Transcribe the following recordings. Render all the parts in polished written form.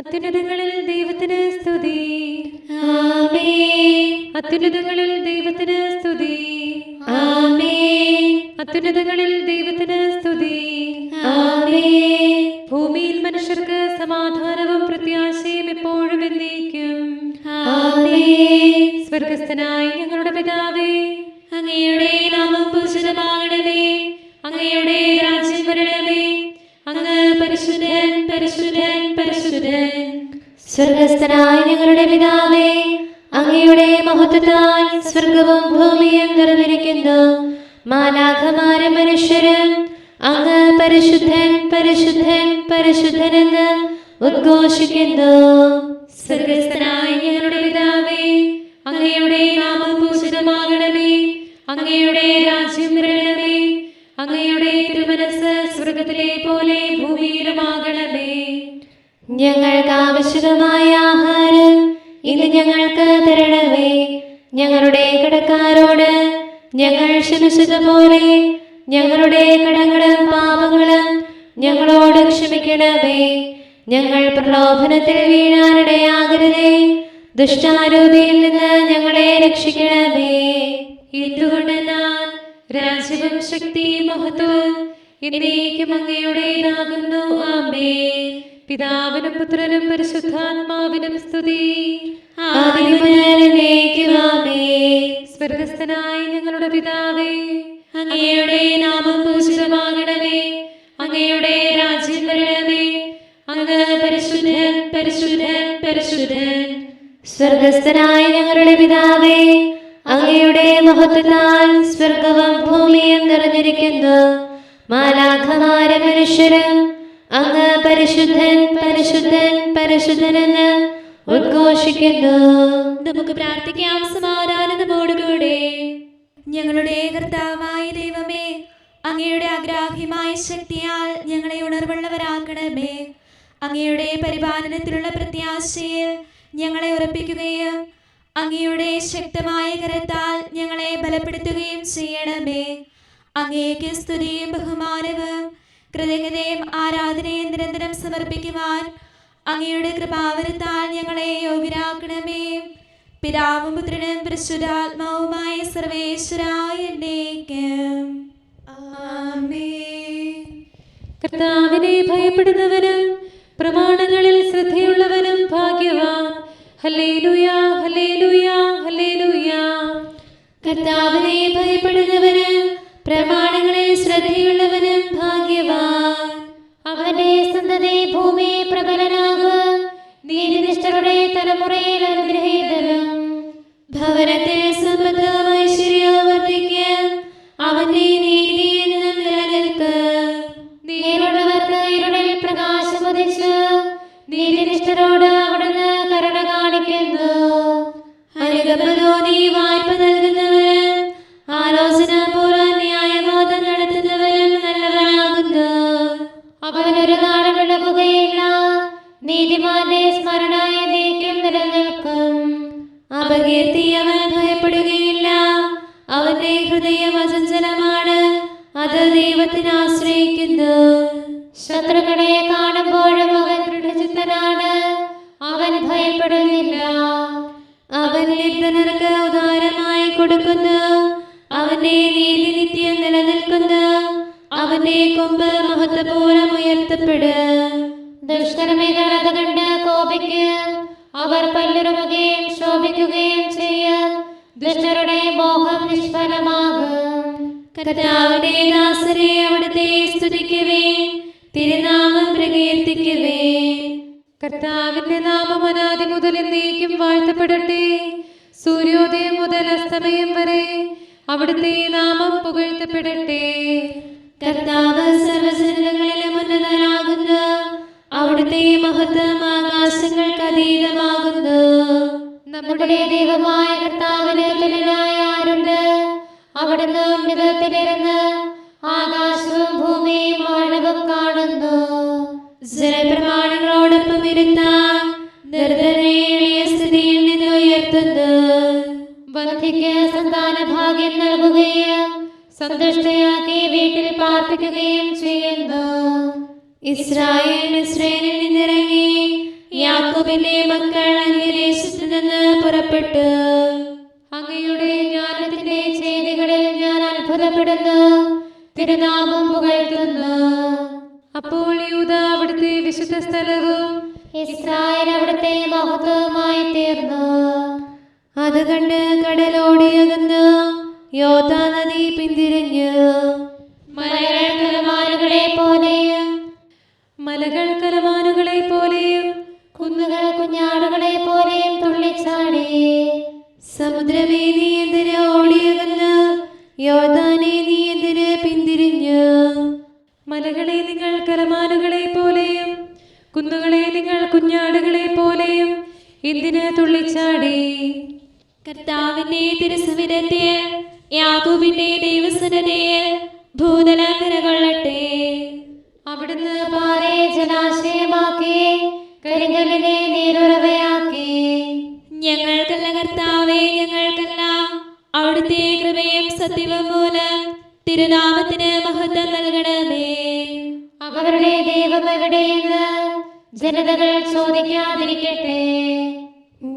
അത്യുന്നതങ്ങളിൽ ദൈവത്തിന് സ്തുതി. ആമേൻ. അത്യുന്നതങ്ങളിൽ ദൈവത്തിന് സ്തുതി. ആമേൻ. അത്യുന്നതങ്ങളിൽ ദൈവത്തിന് സ്തുതി. ആമേൻ. ഭൂമിയിൽ മനുഷ്യർക്ക് സമാധാനവും പ്രത്യാശയും എപ്പോഴും എന്നേക്കും. ആമേൻ. സ്വർഗസ്ഥനായ ഞങ്ങളുടെ പിതാവേ, അങ്ങയുടെ നാമം പൂജിതമാകണമേ. അങ്ങയുടെ രാജ്യം വരണമേ. അങ്ങ് പരിശുദ്ധൻ, പരിശുദ്ധൻ, പരിശുദ്ധൻ. സ്വർഗസ്ഥനായ ഞങ്ങളുടെ പിതാവേ, അങ്ങയുടെ മഹത്വത്താൽ സ്വർഗവും ഭൂമിയും നിറഞ്ഞിരിക്കുന്നു. മാലാഖമാരും മനുഷ്യരും അങ്ങ് പരിശുദ്ധൻ, പരിശുദ്ധൻ, പരിശുദ്ധനെന്ന് ഉദ്ഘോഷിക്കുന്നു. സ്വർഗസ്ഥനായ ഞങ്ങളുടെ പിതാവേ, അങ്ങയുടെ നാമം പൂജിതമാകണമേ. അങ്ങയുടെ രാജ്യം വരണമേ. അങ്ങയുടെ തിരുമനസ്സ് സ്വർഗത്തിലെ പോലെ ഭൂമിയിലുമാകണമേ. ഞങ്ങൾക്ക് ആവശ്യമായ ആഹാരം ഇന്ന് ഞങ്ങൾക്ക് തരണമേ. ഞങ്ങളുടെ കടക്കാരോട് ഞങ്ങൾ ക്ഷമിച്ചതുപോലെ ഞങ്ങളുടെ കടങ്ങളും പാപങ്ങളും ഞങ്ങളോട് ക്ഷമിക്കണമേ. ഞങ്ങൾ പ്രലോഭനത്തിൽ വീഴാനിടയാകരുതേ. ദുഷ്ടാരൂപിയിൽ നിന്ന് ഞങ്ങളെ രക്ഷിക്കണമേ. എന്തുകൊണ്ടെന്നാൽ രാജ്യവും ശക്തിയും മഹത്വവും എന്നേക്കും അങ്ങയുടേതാകുന്നു. ആമേൻ. പിതാവിനും പുത്രനും പരിശുദ്ധാത്മാവിനും സ്തുതി. ആദിയും മുതൽ എന്നേക്കും ആമേൻ. സ്വർഗസ്ഥനായ ഞങ്ങളുടെ പിതാവേ, അങ്ങയുടെ നാമം പൂജിതമാകണമേ. അങ്ങയുടെ രാജ്യം വരണമേ. അങ്ങ് പരിശുദ്ധൻ, പരിശുദ്ധൻ, പരിശുദ്ധൻ. സ്വർഗസ്ഥനായ ഞങ്ങളുടെ പിതാവേ, അങ്ങയുടെ മഹത്വത്താൽ സ്വർഗവും ഭൂമിയും നിറഞ്ഞിരിക്കുന്നു. മാലാഖമാരും മനുഷ്യരും അങ്ങ് പരിശുദ്ധൻ, പരിശുദ്ധൻ, പരിശുദ്ധനെന്ന് ഉദ്ഘോഷിക്കുന്നു. നമുക്ക് പ്രാർത്ഥിക്കാം സമാധാനത്തോടുകൂടെ. ഞങ്ങളുടെ കർത്താവായ ദൈവമേ, അങ്ങയുടെ അഗ്രാഹ്യമായ ശക്തിയാൽ ഞങ്ങളെ ഉണർവുള്ളവരാക്കണമേ. അങ്ങയുടെ പരിപാലനത്തിലുള്ള പ്രത്യാശയിൽ ഞങ്ങളെ ഉറപ്പിക്കുകയും അങ്ങയുടെ ശക്തമായ കരത്താൽ ഞങ്ങളെ ബലപ്പെടുത്തുകയും ചെയ്യണമേ. അങ്ങേക്ക് സ്തുതിയും ബഹുമാനവും കൃതജ്ഞതയും ആരാധനയും നിരന്തരം സമർപ്പിക്കുവാൻ അങ്ങയുടെ കൃപാവരത്താൽ ഞങ്ങളെ യോഗ്യരാക്കണമേ. പിതാവും പുത്രനും പരിശുദ്ധാത്മാവുമായ സർവേശ്വരായ എന്നേക്കും ആമേൻ. കർത്താവിനെ ഭയപ്പെടുന്നവനും പ്രമാണങ്ങളിൽ ശ്രദ്ധയുള്ളവനും ഭാഗ്യവാൻ. Hallelujah, hallelujah, hallelujah. കർത്താവിനെ ഭയപ്പെടുന്നവനും പ്രമാണങ്ങളിൽ ശ്രദ്ധയുള്ളവനും ഭാഗ്യവാൻ. അവന്റെ സന്തതി ഭൂമി പ്രബലനാകും. നീതിനിഷ്ഠരുടെ തലമുറയിൽ അനുഗ്രഹീതരും. ഭവനത്തിൽ സമ്പത്തും ഐശ്വര്യവും വർദ്ധിക്കും. അവന്റെ നീതി എന്നും നിലനിൽക്കും. നേരുള്ളവർക്ക് ഇരുളിൽ പ്രകാശം ഉദിച്ചു. നീതിനിഷ്ഠരോട് അവിടുന്ന് കരുണ കാണിക്കുന്നു. അനുകമ്പ തോന്നി വായ്പ നൽകുന്നവരും ആലോചന പൂർവ്വം ന്യായബോധം നടത്തുന്നവരും നല്ലവരാകുന്നു. അവനൊരു നാട് വിളകുകയില്ല. നീതിമാന്റെ സ്മരണ എന്നേക്കും നിലനിൽക്കും. അപകീർത്തി അവൻ ഭയപ്പെടുകയില്ല. അവന്റെ ഹൃദയം അചഞ്ചലമാണ്. അത് ദൈവത്തിന് ആശ്രയിക്കുന്നു. ശത്രുക്കളെ കാണുമ്പോഴും അവൻ ദൃഢചിത്തനാണ്. അവൻ ഭയപ്പെടുന്നില്ല. അവൻ നിർധനർക്ക് ഉദാരമായി കൊടുക്കുന്നു. അവന്റെ നീതി നിത്യം നിലനിൽക്കുന്നു. അവന്റെ കൊമ്പ് മഹത്വപൂർവ്വം ഉയർത്തപ്പെടും. ദുഷ്കർമ്മികൾ അത് കണ്ട് കോപിക്കും. അവർ പല്ലുറുമുകയും ശോഭിക്കുകയും ചെയ്യും. ദുഷ്ടരുടെ മോഹം നിഷ്ഫലമാകും. കർത്താവിന്റെ ദാസരെ അവിടുത്തെ സ്തുതിക്കുവേ. തിരുനാമം പ്രകീർത്തിക്കുവേ. കർത്താവിന്റെ നാമം അനാദി മുതൽ എന്നേക്കും വാഴ്ത്തപ്പെടട്ടെ. സൂര്യോദയം മുതൽ അസ്തമയം വരെ അവിടുത്തെ നാമം പുകഴ്ത്തപ്പെടട്ടെ. കർത്താവ് സർവ്വജനങ്ങളിലും ഉന്നതനാകുന്നു. അവിടുത്തെ മഹത്വം ആകാശങ്ങൾക്ക് അതീതമാകുന്നു. നമ്മുടെ ദൈവമായ കർത്താവിന് തുല്യനായ ആരുണ്ട്? അവിടുന്ന് ഉന്നതത്തിലിരുന്ന് ആകാശവും ഭൂമിയും ആഴവും കാണുന്നു. ജനപ്രമാണങ്ങളോടൊപ്പം ഇരുത്താൻ നിർധനെ എളിയ സ്ഥിതിയിൽ നിന്ന് ഉയർത്തുന്നു. വന്ധ്യയ്ക്ക് സന്താന ഭാഗ്യം നൽകുകയും സന്തുഷ്ടയാക്കി വീട്ടിൽ പാർപ്പിക്കുകയും ചെയ്യുന്നു. ഇസ്രായേൽ മിസ്രൈമിൽ നിന്നിറങ്ങി യാക്കോബിന്റെ മക്കൾ അന്യദേശത്തു നിന്ന് പുറപ്പെട്ടു. അങ്ങയുടെ ജ്ഞാനത്തിന്റെ ചെയ്തികളിൽ ഞാൻ അത്ഭുതപ്പെടുന്നു, തിരുനാമം പുകഴ്ത്തുന്നു. അപ്പോൾ യൂദ അവിടുത്തെ വിശുദ്ധ സ്ഥലവും ഇസ്രായേൽ അവിടുത്തെ മഹത്വമായി തീർന്നു. അത് കണ്ട് കടലോടിയകന്ന് യോർദാൻ നദി പിന്തിരിഞ്ഞു. മലകൾ കലമാനുകളെ പോലെയും കുന്നുകൾ കുഞ്ഞാടുകളെ പോലെയും തുള്ളിച്ചാടി. സമുദ്രമേ നീ എന്തിന് ഓടിയകന്ന്, യോർദാനെ നീ എന്തിന് പിന്തിരിഞ്ഞു? മലകളെ നിങ്ങൾ കലമാനുകളെ പോലെയും കുന്നുകളെ നിങ്ങൾ കുഞ്ഞാടുകളെ പോലെയും എന്തിന് തുള്ളിച്ചാടി? കർത്താവിന്റെ തിരുസവിധത്തെ യാക്കോബിന്റെ ദൈവസന്നിധിയെ ഭൂതലം നിലകൊള്ളട്ടെ. അവിടുന്ന് പാറയെ ജലാശയമാക്കി, കരിങ്കല്ലിനെ നീരുറവയാക്കി. ഞങ്ങൾക്കല്ല കർത്താവേ, ഞങ്ങൾക്കല്ല, അവിടുത്തെ കൃപയും സത്യവും മൂലം തിരുനാമത്തിന് മഹത്വം നൽകണമേ. അവരുടെ ദൈവം എവിടെയെന്ന് ജനതകൾ ചോദിക്കാതിരിക്കട്ടെ.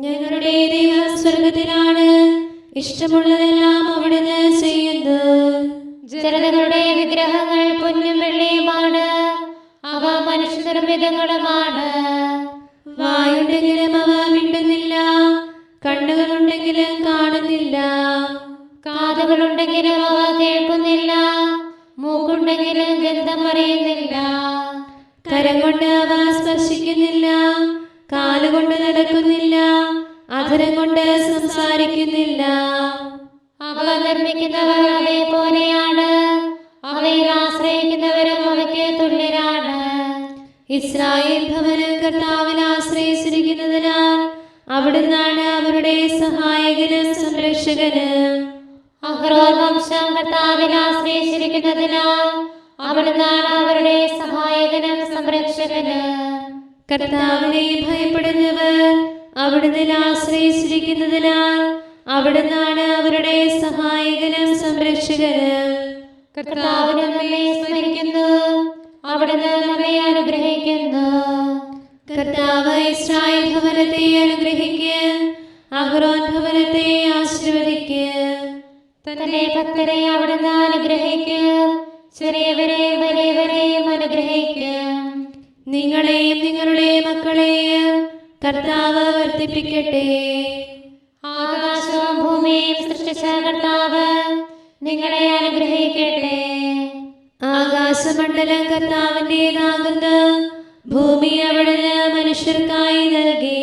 ഞങ്ങളുടെ ദൈവം സ്വർഗത്തിലാണ്, ഇഷ്ടമുള്ളതെല്ലാം അവിടുന്ന് ചെയ്യുന്നു. ജനതകളുടെ വിഗ്രഹങ്ങൾ പൊന്നും വെള്ളിയുമാണ്, അവ മനുഷ്യനിർമ്മിതങ്ങളുമാണ്. വായുണ്ടെങ്കിലും അവ മിണ്ടുന്നില്ല, കണ്ണുകളുണ്ടെങ്കിലും കാണുന്നില്ല, കാതുകളുണ്ടെങ്കിലും അവ കേൾക്കുന്നില്ല, മൂക്കുണ്ടെങ്കിലും ഗന്ധം അറിയുന്നില്ല. കരം കൊണ്ട് അവ സ്പർശിക്കുന്നില്ല, കാലുകൊണ്ട് നടക്കുന്നില്ല, അധരം കൊണ്ട് സംസാരിക്കുന്നില്ല. അവ നിർമ്മിക്കുന്നവർ അവയെ പോലെയാണ്, അവയിൽ ആശ്രയിക്കുന്നവരും അവയ്ക്ക് തുല്യരാണ്. ഇസ്രായേൽ ഭവനം കർത്താവിൽ ആശ്രയിച്ചിരിക്കുന്നതിനാൽ അവിടുന്നാണ് അവരുടെ സഹായകനും സംരക്ഷകനും. അഹ്റോൻ വംശം കർത്താവിൽ ആശ്രയിച്ചിരിക്കുന്നതിനാൽ അവിടുന്നാണ് അവരുടെ സഹായകനും സംരക്ഷകനും. കർത്താവിനെ ഭയപ്പെടുന്നവർ അവിടുന്ന് ആശ്രയിച്ചിരിക്കുന്നതിനാൽ അവിടുന്നാണ് അവരുടെ സഹായകനും സംരക്ഷകനും. കർത്താവിനെ നമ്മെ സ്മരിക്കുന്നു, അവിടുന്ന് നമ്മെ അനുഗ്രഹിക്കുന്നു. കർത്താവ് ഇസ്രായേൽ ഭവനത്തെ അനുഗ്രഹിക്കുക, അഹ്റോൻ ഭവനത്തെ ആശീർവദിക്കുക. തന്റെ ഭക്തരെ അവിടുന്ന് അനുഗ്രഹിക്കും, ചെറിയവരെയും വലിയവരെയും അനുഗ്രഹിക്കും. നിങ്ങളെയും നിങ്ങളുടെ മക്കളെയും കർത്താവ് വർദ്ധിപ്പിക്കട്ടെ. ആകാശവും ഭൂമിയും സൃഷ്ടിച്ച കർത്താവ് നിങ്ങളെ അനുഗ്രഹിക്കട്ടെ. ആകാശമണ്ഡലം കർത്താവിൻ്റെതാകുന്നു, ഭൂമി അവിടുന്ന് മനുഷ്യർക്കായി നൽകി.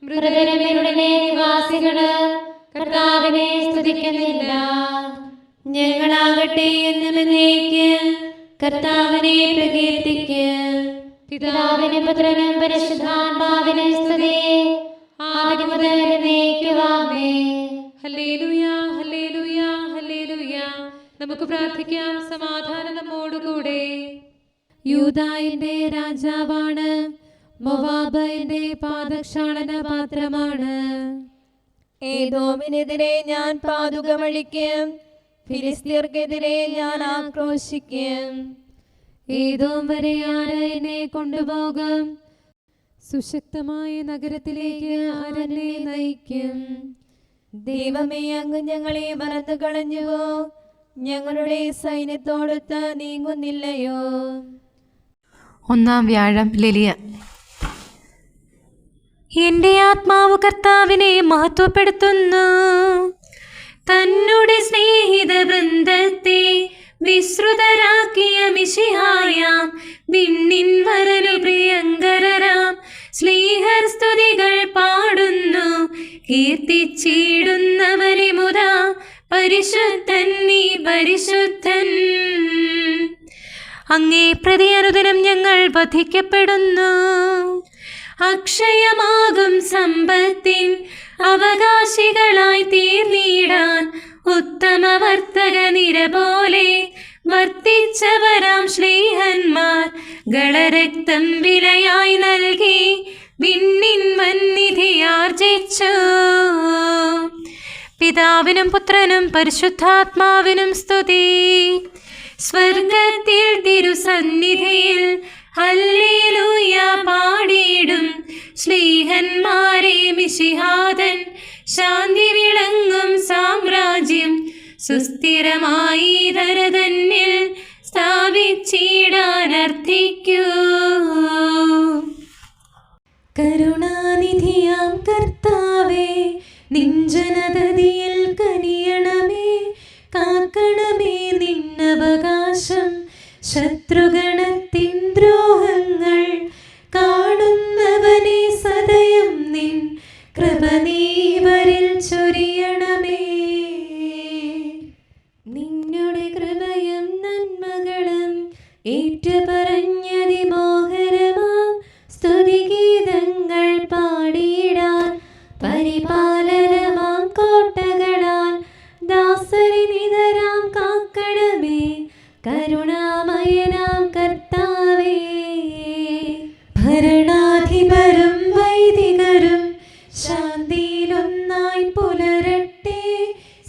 മൃതരുടെ നിവാസികള് കർത്താവിനെ സ്തുതിക്കുന്നില്ല. ഞങ്ങളാകട്ടെ എന്നും എന്നേക്കും കർത്താവിനെ പ്രകീർത്തിക്കും. പിതാവിനും പുത്രനും പരിശുദ്ധാത്മാവിനും സ്തുതി, ആദ്യം മുതൽ എന്നേക്കും ആമേൻ. Hallelujah, hallelujah, hallelujah. നമുക്ക് പ്രാർത്ഥിക്കാം. സമാധാനം നമ്മോടുകൂടെ. യൂദായിന്റെ രാജാവാണ്, മോവാബ് എന്റെ പാദക്ഷാളന പാത്രമാണ്. ഏദോമിനെതിരെ ഞാൻ പാതുകമഴിക്കും, ഫിലിസ്തീർക്കെതിരെ ഞാൻ ആക്രോശിക്കും. ഏദോം വരെ ആര് എന്നെ കൊണ്ടുപോകും? സുശക്തമായ നഗരത്തിലേക്ക് ആരെന്നെ നയിക്കും? ദൈവമേ, അങ്ങ് ഞങ്ങളെ മറന്നു കളഞ്ഞുവോ? ഞങ്ങളുടെ സൈന്യത്തോടൊത്ത് നീങ്ങുന്നില്ലയോ? ഒന്നാം വ്യാഴം ലെലിയ. എന്റെ ആത്മാവ് കർത്താവിനെ മഹത്വപ്പെടുത്തുന്നു. തന്നുടെ സ്നേഹിത വൃന്ദത്തെ വിശ്രുതരാക്കിയ മിശിഹായാം വിണ്ണിൻ വരനു പ്രിയങ്കരരാം സ്ലീഹർ സ്തുതികൾ പാടുന്നു. കീർത്തിച്ചിടുന്നവനെ മുതാ പരിശുദ്ധൻ, നീ പരിശുദ്ധൻ. അങ്ങേ പ്രതി അനുദിനം ഞങ്ങൾ വധിക്കപ്പെടുന്നു. അക്ഷയമാകും സമ്പത്തിൻ അവകാശികളായി തീർന്നിടാൻ ഉത്തമ വർത്തക നിര പോലെ വർത്തിച്ചവരാം ശ്ലീഹന്മാർ ഗളരക്തം വിലയായി നൽകി വിണ്ണിൻ വന്നിധിയാർജിച്ചു. പിതാവിനും പുത്രനും പരിശുദ്ധാത്മാവിനും സ്തുതി. സ്വർഗത്തിൽ തിരുസന്നിധിയിൽ ഹല്ലേലൂയ പാടിയിടും ദൂതന്മാരെ മിശിഹാതൻ ശാന്തി വിളങ്ങും സാമ്രാജ്യം സുസ്ഥിരമായി ധരതന്നിൽ സ്ഥാപിച്ചിടാൻ അർത്ഥിക്കൂ. കരുണാനിധിയാം കർത്താവേ, നിൻ ജനതതിയിൽ കനിയണമേ, കാക്കണമേ നിന്നവകാശം. ശത്രുഗണത്തിൻ ദ്രോഹങ്ങൾ കാണുന്നവനെ സദയം നിൻ കൃപ നീവരിൽ ചൊരിയണമേ. നിന്നുടെ കൃപയും നന്മകളും ഏറ്റുപറഞ്ഞതിമോഹരമാം സ്തുതിഗീതങ്ങൾ പാടിയിടാൻ പരിപാലനമാം കോട്ടകളാൽ ദാസരി നിതരാം കാക്കണമേ കരുണാമയനാം കർത്താവേ. ഭരണാധിപരും വൈദികരും ശാന്തിയിലൊന്നായി പുലരട്ടെ,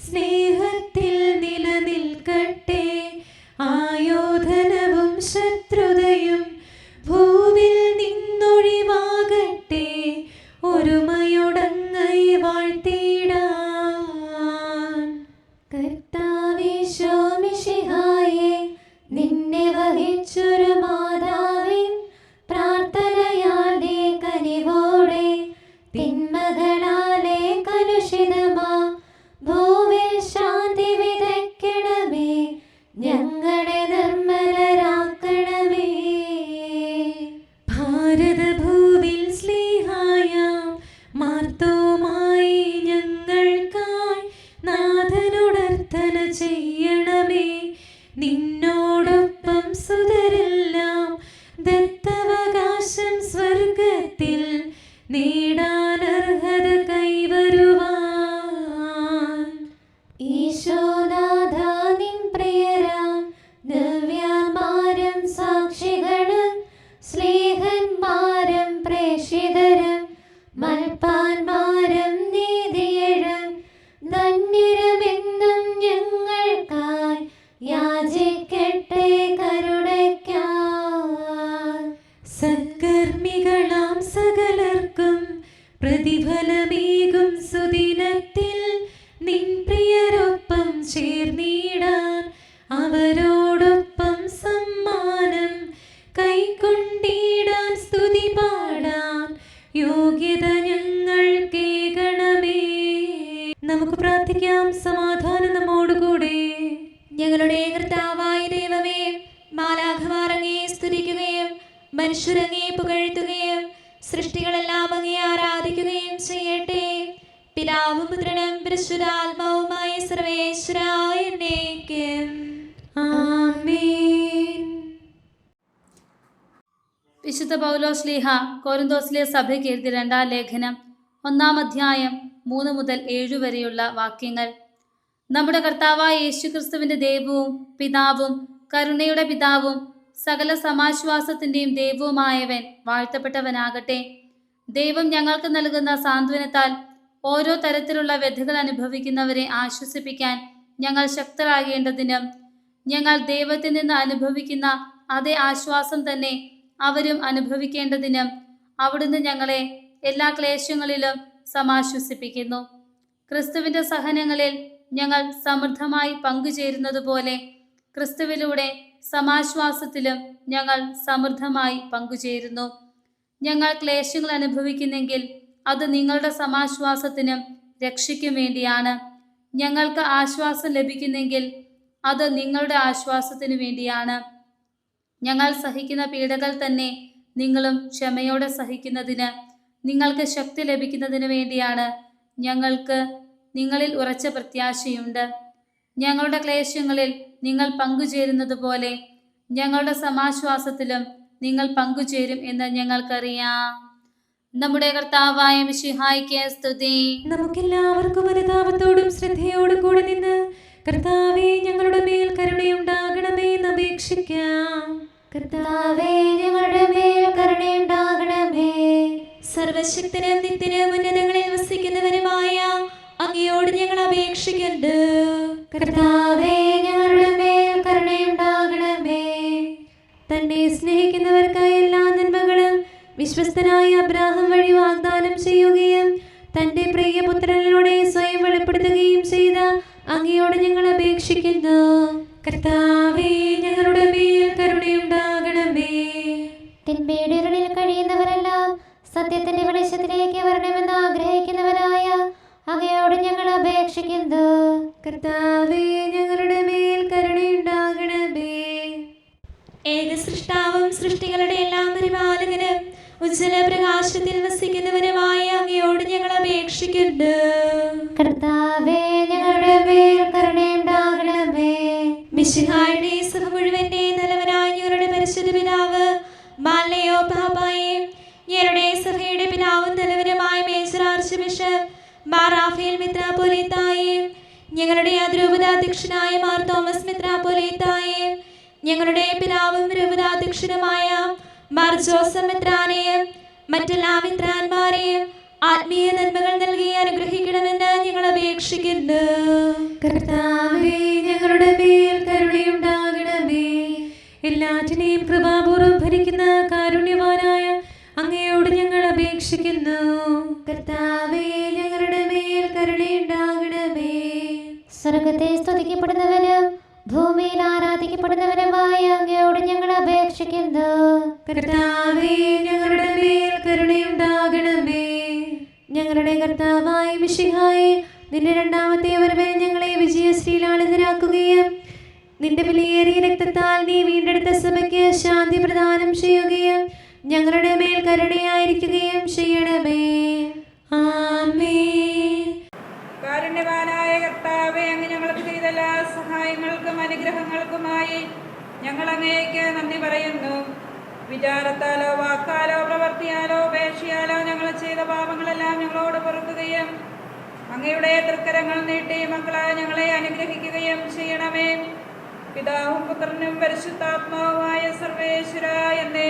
സ്നേഹത്തിൽ നിലനിൽക്കട്ടെ. ആയോധനവും ശത്രുതയും ഭൂവിൽ നിന്നൊഴിവാകട്ടെ, ഒരുമയുടങ്ങൈ വാഴ്ത്തിടാൻ. കർത്താവേ ശോമിശിഹായേ, നിന്നെ വഹിച്ചൊരു മാതാവിൻ പ്രാർത്ഥനയാലെ കനിവോടെ തിന്മകളാലെ കലുഷിതമാ ഭൂവിൽ ശാന്തി വിതയ്ക്കണമേ, ഞങ്ങളെ നിർമ്മലരാക്കണമേ. ഭാരതഭൂവിൽ സ്ലീഹായാം മാർത്തോമായി ഞങ്ങൾക്കായി നാഥനുടർത്തന ചെയ്യണമേ. നിന്നോടൊപ്പം സുതരെല്ലാം ദത്തവകാശം സ്വർഗത്തിൽ നേടാനർഹത കൈവരുവാൻ. ഈശോനാഥ നിൻ പ്രിയരാം ദിവ്യന്മാരും സാക്ഷികളും സ്നേഹന്മാരും പ്രേക്ഷിതരും മൽപ്പാന്മാരും നീതിയരും ധന്യരുമെന്നും ഞങ്ങൾക്കായി യാചിക്കട്ടെ കരുണയ്ക്കായി. സത്കർമ്മികളാം സകലർക്കും പ്രതിഫലമേകും സുദിനത്തിൽ നിൻ പ്രിയരൊപ്പം ചേർന്നിടാൻ അവരോടൊപ്പം സമ്മാനം കൈക്കൊണ്ടിടാൻ സ്തുതി പാടാൻ യോഗ്യത ഞങ്ങൾക്കേകണമേ. നമുക്ക് പ്രാർത്ഥിക്കാം. സമാധാനം നമ്മോടുകൂടെ. ഞങ്ങളുടെ കർത്താവായ ദൈവമേ, മാലാഖമാർ അങ്ങയെ സ്തുതിക്കുകയും മനുഷ്യരങ്ങേ പുകഴ്ത്തുകയും സൃഷ്ടികളെല്ലാം അങ്ങയെ ആരാധിക്കുകയും ചെയ്യട്ടെ. പിതാവും പുത്രനും പരിശുദ്ധാത്മാവുമായ സർവേശ്വരായ എന്നേക്കും ആമേൻ. വിശുദ്ധ പൗലോസ്ലീഹ കൊരിന്തോസിലെ സഭയ്ക്ക് എഴുതിയ 2-ാം ലേഖനം 1-ാം അധ്യായം 3 മുതൽ 7 വരെയുള്ള വാക്യങ്ങൾ. നമ്മുടെ കർത്താവായ യേശുക്രിസ്തുവിന്റെ ദൈവവും പിതാവും കരുണയുടെ പിതാവും സകല സമാശ്വാസത്തിന്റെയും ദൈവവുമായവൻ വാഴ്ത്തപ്പെട്ടവനാകട്ടെ. ദൈവം ഞങ്ങൾക്ക് നൽകുന്ന സാന്ത്വനത്താൽ ഓരോ തരത്തിലുള്ള വ്യഥകൾ അനുഭവിക്കുന്നവരെ ആശ്വസിപ്പിക്കാൻ ഞങ്ങൾ ശക്തരാകേണ്ടതിനും ഞങ്ങൾ ദൈവത്തിൽ നിന്ന് അനുഭവിക്കുന്ന അതേ ആശ്വാസം തന്നെ അവരും അനുഭവിക്കേണ്ടതിനും അവിടുന്ന് ഞങ്ങളെ എല്ലാ ക്ലേശങ്ങളിലും സമാശ്വസിപ്പിക്കുന്നു. ക്രിസ്തുവിന്റെ സഹനങ്ങളിൽ ഞങ്ങൾ സമൃദ്ധമായി പങ്കുചേരുന്നതുപോലെ ക്രിസ്തുവിലൂടെ സമാശ്വാസത്തിലും ഞങ്ങൾ സമൃദ്ധമായി പങ്കുചേരുന്നു. ഞങ്ങൾ ക്ലേശങ്ങൾ അനുഭവിക്കുന്നെങ്കിൽ അത് നിങ്ങളുടെ സമാശ്വാസത്തിനും രക്ഷയ്ക്കും വേണ്ടിയാണ്. ഞങ്ങൾക്ക് ആശ്വാസം ലഭിക്കുന്നെങ്കിൽ അത് നിങ്ങളുടെ ആശ്വാസത്തിനു വേണ്ടിയാണ്. ഞങ്ങൾ സഹിക്കുന്ന പീഡകൾ തന്നെ നിങ്ങളും ക്ഷമയോടെ സഹിക്കുന്നതിന് നിങ്ങൾക്ക് ശക്തി ലഭിക്കുന്നതിന് വേണ്ടിയാണ്. ഞങ്ങൾക്ക് നിങ്ങളിൽ ഉറച്ച പ്രത്യാശയുണ്ട്. ഞങ്ങളുടെ ക്ലേശങ്ങളിൽ നിങ്ങൾ പങ്കുചേരുന്നത് പോലെ ഞങ്ങളുടെ സമാശ്വാസത്തിലും നിങ്ങൾ പങ്കുചേരും എന്ന് ഞങ്ങൾക്കറിയാം. നമ്മുടെ കർത്താവായ മിശിഹായ്ക്ക് സ്തുതി. നമുക്കെല്ലാവർക്കും അനുതാപത്തോടും ശ്രദ്ധയോടും കൂടെ നിന്ന് കർത്താവേ ഞങ്ങളുടെ മേൽ കരുണയുണ്ടാകണമേ എന്ന് അപേക്ഷിക്കാം. കർത്താവേ ഞങ്ങളുടെ മേൽ കരുണയുണ്ടാകണമേ. സർവശക്തനും നിത്യനും ഉന്നതങ്ങളിൽ വസിക്കുന്നവനുമായ അങ്ങയോട് ഞങ്ങൾ അപേക്ഷിക്കുന്നു. കർത്താവേ ഞങ്ങളുടെ മേൽ കരുണയുണ്ടാകണമേ. തന്നെ സ്നേഹിക്കുന്നവർക്കായി എല്ലാ നന്മകളും വിശ്വസ്തനായ അബ്രാഹാം വഴി വാഗ്ദാനം ചെയ്യുകയും തന്റെ പ്രിയപുത്രനിലൂടെ സ്വയം വെളിപ്പെടുത്തുകയും ചെയ്ത അങ്ങയോട് ഞങ്ങൾ അപേക്ഷിക്കുന്നു. കർത്താവേ, ഞങ്ങളുടെ മേൽ കരുണയുണ്ടാകണമേ. തിന്മയുടെ ഇരുളിൽ കഴിയുന്നവരെല്ലാം സത്യത്തിന്റെ വെളിച്ചത്തിലേക്ക് വരണമെന്ന് ആഗ്രഹിക്കുന്നവരായ അങ്ങയോട് ഞങ്ങൾ അപേക്ഷിക്കുന്നു. കർത്താവേ, ഞങ്ങളുടെ മേൽ കരുണയുണ്ടാകണമേ. ഏക സൃഷ്ടാവും സൃഷ്ടികളുടെ എല്ലാം പരിപാലകനും ഉജ്ജ്വല പ്രകാശത്തിൽ വസിക്കുന്നവനുമായ അങ്ങയോട് ഞങ്ങൾ അപേക്ഷിക്കുന്നു. കർത്താവേ, ഞങ്ങളുടെ മേൽ കരുണയുണ്ടാകണമേ. മിശിഹായുടെ സഭ മുഴുവന്റെ തലവനായ ഞങ്ങളുടെ പരിശുദ്ധ പിതാവ് മാലയോ പാപ്പായെ, ഞങ്ങളുടെ സഭയുടെ പിതാവും തലവനുമായ major archbishop Mar Raphael മെത്രാപ്പോലീത്തായെ, ഞങ്ങളുടെ അതിരൂപതാധ്യക്ഷനായ മാർ തോമസ് മെത്രാപ്പോലീത്തായെ, ഞങ്ങളുടെ പിതാവും രൂപതാധ്യക്ഷനുമായ മാർ ജോസഫ് മെത്രാനെയും മറ്റെല്ലാ മെത്രാന്മാരെയും ആത്മീയ നന്മകൾ നൽകി അനുഗ്രഹിക്കണമെന്ന് ഞങ്ങൾ അപേക്ഷിക്കുന്നു. കർത്താവേ, ഞങ്ങളുടെ മേൽ കരുണയുണ്ടാകണമേ. എല്ലാറ്റിനെയും കൃപാപൂർവ്വം ഭരിക്കുന്ന കാരുണ്യവാനായ അങ്ങയോട് ഞങ്ങൾ അപേക്ഷിക്കുന്നു. കർത്താവേ, ഞങ്ങളുടെ മേൽ കരുണയുണ്ടാകണമേ. സ്വർഗത്തെ സ്തുതിക്കപ്പെടുന്നവനും ഭൂമിയിൽ ആരാധിക്കപ്പെടുന്നവനുമായ അങ്ങയോട് ഞങ്ങൾ അപേക്ഷിക്കുന്നു. കർത്താവേ, ഞങ്ങളുടെ മേൽ കരുണയുണ്ടാകണമേ. ഞങ്ങളുടെ കർത്താവായ മിശിഹായേ, നിന്റെ രണ്ടാമത്തെ വരവിൽ ഞങ്ങളെ വിജയശ്രീലാളിതരാക്കുകയും നിന്റെ വിലയേറിയ രക്തത്താൽ നീ വീണ്ടെടുത്ത സഭയ്ക്ക് ശാന്തി പ്രദാനം ചെയ്യുകയും ഞങ്ങളുടെ മേൽ കരുണയായിരിക്കുകയും ചെയ്യണമേ. ആമേൻ. കാരുണ്യവാനായ കർത്താവേ, അങ്ങ് ഞങ്ങൾക്ക് ചെയ്ത എല്ലാ സഹായങ്ങൾക്കും അനുഗ്രഹങ്ങൾക്കുമായി ഞങ്ങൾ അങ്ങേക്ക് നന്ദി പറയുന്നു. വിചാരത്താലോ വാക്കാലോ പ്രവർത്തിയാലോ ഉപേക്ഷയാലോ ഞങ്ങൾ ചെയ്ത പാപങ്ങളെല്ലാം ഞങ്ങളോട് പൊറുക്കുകയും അങ്ങയുടെ തൃക്കരങ്ങൾ നീട്ടി മക്കളായ ഞങ്ങളെ അനുഗ്രഹിക്കുകയും ചെയ്യണമേ. പിതാവും പുത്രനും പരിശുദ്ധാത്മാവുമായ സർവേശ്വര എന്നേ